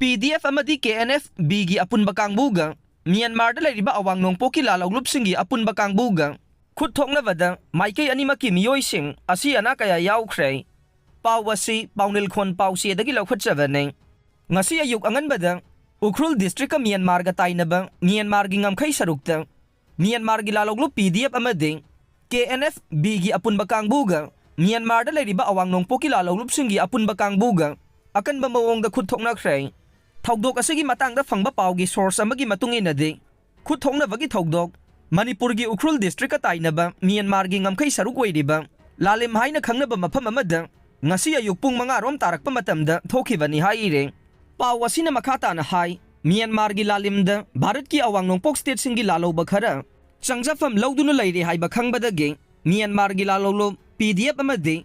PDF amadi KNFB gi apunba kangbuga Myanmar da lairiba awang nongpoki lalawlupsingi apunba kangbuga khut thoknabada maikei animaki miyoising asi ana kaya yaukhrei pau asi paunil khon pausi dagi laukhatchabane ngasi ayuk anganbada Ukhrul district ka Myanmar ga tainaba Myanmar gi ngamkhai sarukta Myanmar gi lalawlup PDF amadi KNFB gi apunba kangbuga Myanmar da lairiba awang nongpoki lalawlupsingi apunba kangbuga akan ba mawong da khut thoknakhrei Thogdok asigi matangda fangba paugi source amagi matunginadi khut thoknabagi thogdok Manipur gi Ukhrul district ka tainaba Myanmar gi ngamkhai saruk oiriba lalim haina khangnaba mafam amada ngasi ayuk pung 5 rom tarakpa matamda thokibani haire paw asina makhata na hai Myanmar gi lalimda Bharat ki awang nongpok state singi laloba khara changjafam lawduna leire haiba khangbadagi Myanmar gi lalolo PDF amadi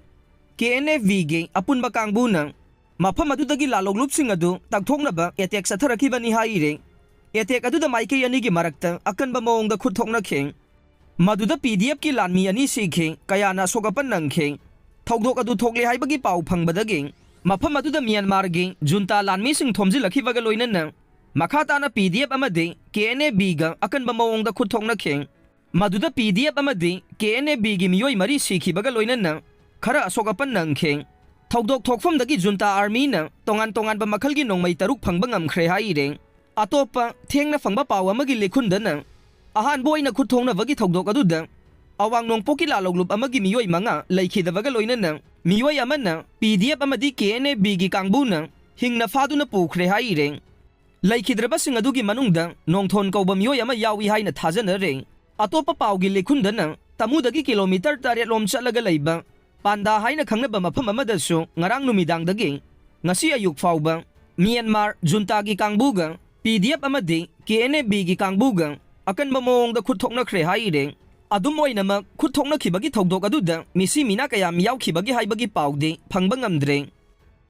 KNFV gi apunba kangbuna Mafam adudagi lalawlupsing adu tagthoknaba attack satharakibani haire attack aduda maikei ani gi marakta akanba mawongda khut thoknakhe maduda PDF ki lanmi ani sikhe kayana sogapan nangkhe thogdok adu thokle haibagi pau phangbadagi mafam aduda Myanmar gi junta lanmi sing thomjilakibaga loinana makhata na PDF amadi KNFB ga akanba mawongda khut thoknakhe maduda PDF amadi KNFB gi miyoi mari sikhibaga loinana khara sogapan nangkhe Thogdok thokfam dagi junta army na tongan ba makhalgi nongmai taruk phangba ngamkhre haire atopa thengna phangba paw amagi lekhundana ahan boina khut thongna wagi thogdok aduda awang nongpoki lalawlup amagi miyoi manga leikhidawaga loinana miyoi amana PDF amadi KNFB gi kangbuna hingna faduna pukhre haire leikhidraba sing adugi manungda nongthon kawba miyoi ama yawi haina thajanare atopa pawgi lekhundana tamudagi kilometer 8 lom chalaga leiba Panda haina khangnaba mafam amadasu ngarang numidangdagi ngasi ayuk fawba Myanmar junta gi kangbuga PDF amadi KNFB gi kangbuga akanba mawongda khut thoknakhre haire adum oinamak khut thoknakhibagi thogdok aduda misi mina kayam yawkhibagi haibagi pawdi phangba ngamdre